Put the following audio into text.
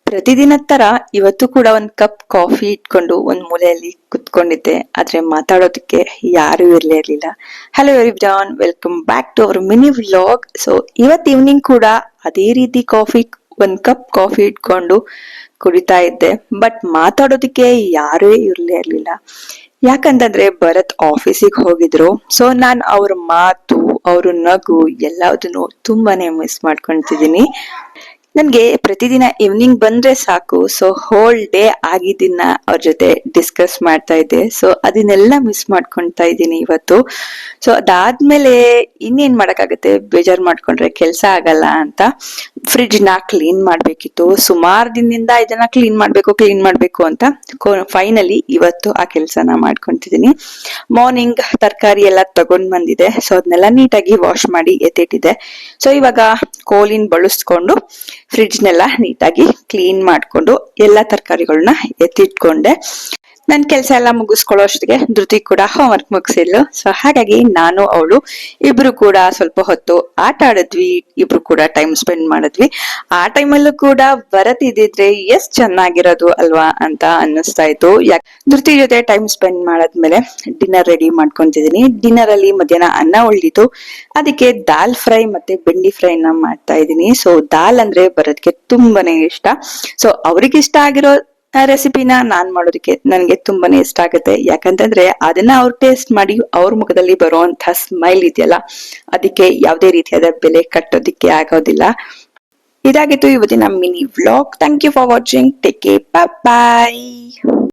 ಪ್ರತಿದಿನ ತರ ಇವತ್ತು ಕೂಡ ಒಂದ್ ಕಪ್ ಕಾಫಿ ಇಟ್ಕೊಂಡು ಒಂದ್ ಮೂಲೆಯಲ್ಲಿ ಕುತ್ಕೊಂಡಿದ್ದೆ. ಆದ್ರೆ ಮಾತಾಡೋದಕ್ಕೆ ಯಾರು ಇರ್ಲಿಲ್ಲ. Hello everyone, welcome back to our mini vlog. So ಇವತ್ ಈವ್ನಿಂಗ್ ಕೂಡ ಅದೇ ರೀತಿ ಒಂದ್ ಕಪ್ ಕಾಫಿ ಇಟ್ಕೊಂಡು ಕುಡಿತಾ ಇದ್ದೆ. ಬಟ್ ಮಾತಾಡೋದಕ್ಕೆ ಯಾರೂ ಇರ್ಲಿಲ್ಲ. ಯಾಕಂತಂದ್ರೆ ಭರತ್ ಆಫೀಸಿಗೆ ಹೋಗಿದ್ರು. ಸೊ ನಾನ್ ಅವ್ರ ಮಾತು, ಅವ್ರ ನಗು ಎಲ್ಲದನ್ನು ತುಂಬಾನೇ ಮಿಸ್ ಮಾಡ್ಕೊಂತಿದೀನಿ. ನನ್ಗೆ ಪ್ರತಿದಿನ ಈವ್ನಿಂಗ್ ಬಂದ್ರೆ ಸಾಕು. ಸೊ ಹೋಲ್ ಡೇ ಆಗಿದ್ದನ್ನ ಅವ್ರ ಜೊತೆ ಡಿಸ್ಕಸ್ ಮಾಡ್ತಾ ಇದ್ದೆ. ಸೊ ಅದನ್ನೆಲ್ಲ ಮಿಸ್ ಮಾಡ್ಕೊಂತಾ ಇದ್ದೀನಿ ಇವತ್ತು. ಸೊ ಅದಾದ್ಮೇಲೆ ಇನ್ನೇನ್ ಮಾಡಕ್ಕಾಗತ್ತೆ, ಬೇಜಾರ್ ಮಾಡ್ಕೊಂಡ್ರೆ ಕೆಲ್ಸ ಆಗಲ್ಲ ಅಂತ ಫ್ರಿಡ್ಜ್ ನ ಕ್ಲೀನ್ ಮಾಡ್ಬೇಕಿತ್ತು. ಸುಮಾರು ದಿನದಿಂದ ಇದನ್ನ ಕ್ಲೀನ್ ಮಾಡ್ಬೇಕು ಅಂತ ಫೈನಲಿ ಇವತ್ತು ಆ ಕೆಲ್ಸನ ಮಾಡ್ಕೊಂತಿದೀನಿ. ಮಾರ್ನಿಂಗ್ ತರಕಾರಿ ಎಲ್ಲ ತಗೊಂಡ್ ಬಂದಿದೆ. ಸೊ ಅದನ್ನೆಲ್ಲ ನೀಟಾಗಿ ವಾಶ್ ಮಾಡಿ ಎತ್ತಿಟ್ಟಿದೆ. ಸೊ ಇವಾಗ ಕೋಲಿನ್ ಬಳಸ್ಕೊಂಡು ಫ್ರಿಡ್ಜ್ನೆಲ್ಲ ನೀಟಾಗಿ ಕ್ಲೀನ್ ಮಾಡ್ಕೊಂಡು ಎಲ್ಲಾ ತರಕಾರಿಗಳನ್ನ ಎತ್ತಿಟ್ಕೊಂಡೆ. ನನ್ ಕೆಲ್ಸ ಎಲ್ಲ ಮುಗಿಸ್ಕೊಳ್ಳೋ ಅಷ್ಟಿಗೆ ಧೃತಿ ಕೂಡ ಹೋಮ್ವರ್ಕ್ ಮುಗಿಸಿದ್ಲು. ಸೊ ಹಾಗಾಗಿ ನಾನು ಅವಳು ಇಬ್ರು ಕೂಡ ಸ್ವಲ್ಪ ಹೊತ್ತು ಆಟ ಆಡಿದ್ವಿ. ಇಬ್ರು ಕೂಡ ಟೈಮ್ ಸ್ಪೆಂಡ್ ಮಾಡಿದ್ವಿ. ಆ ಟೈಮಲ್ಲೂ ಕೂಡ ಭರತ್ ಇದ್ದಿದ್ರೆ ಎಷ್ಟ್ ಚೆನ್ನಾಗಿರೋದು ಅಲ್ವಾ ಅಂತ ಅನ್ನಿಸ್ತಾ ಇತ್ತು. ಧೃತಿ ಜೊತೆ ಟೈಮ್ ಸ್ಪೆಂಡ್ ಮಾಡಾದ್ಮೇಲೆ ಡಿನ್ನರ್ ರೆಡಿ ಮಾಡ್ಕೊಂತಿದೀನಿ. ಡಿನ್ನರ್ ಅಲ್ಲಿ ಮಧ್ಯಾಹ್ನ ಅನ್ನ ಉಳಿದಿತ್ತು. ಅದಕ್ಕೆ ದಾಲ್ ಫ್ರೈ ಮತ್ತೆ ಬೆಂಡಿ ಫ್ರೈನ ಮಾಡ್ತಾ ಇದೀನಿ. ಸೊ ದಾಲ್ ಅಂದ್ರೆ ಭರತ್ಗೆ ತುಂಬಾನೇ ಇಷ್ಟ. ಸೊ ಅವ್ರಿಗೆ ಇಷ್ಟ ಆಗಿರೋ ರೆಸಿಪಿನ ನಾನ್ ಮಾಡೋದಕ್ಕೆ ನನ್ಗೆ ತುಂಬಾನೇ ಇಷ್ಟ ಆಗುತ್ತೆ. ಯಾಕಂತಂದ್ರೆ ಅದನ್ನ ಅವ್ರು ಟೇಸ್ಟ್ ಮಾಡಿ ಅವ್ರ ಮುಖದಲ್ಲಿ ಬರುವಂತಹ ಸ್ಮೈಲ್ ಇದೆಯಲ್ಲ, ಅದಕ್ಕೆ ಯಾವುದೇ ರೀತಿಯಾದ ಬೆಲೆ ಕಟ್ಟೋದಿಕ್ಕೆ ಆಗೋದಿಲ್ಲ. ಇದಾಗಿತ್ತು ಇವತ್ತಿನ mini vlog. Thank you for watching. Take care, bye.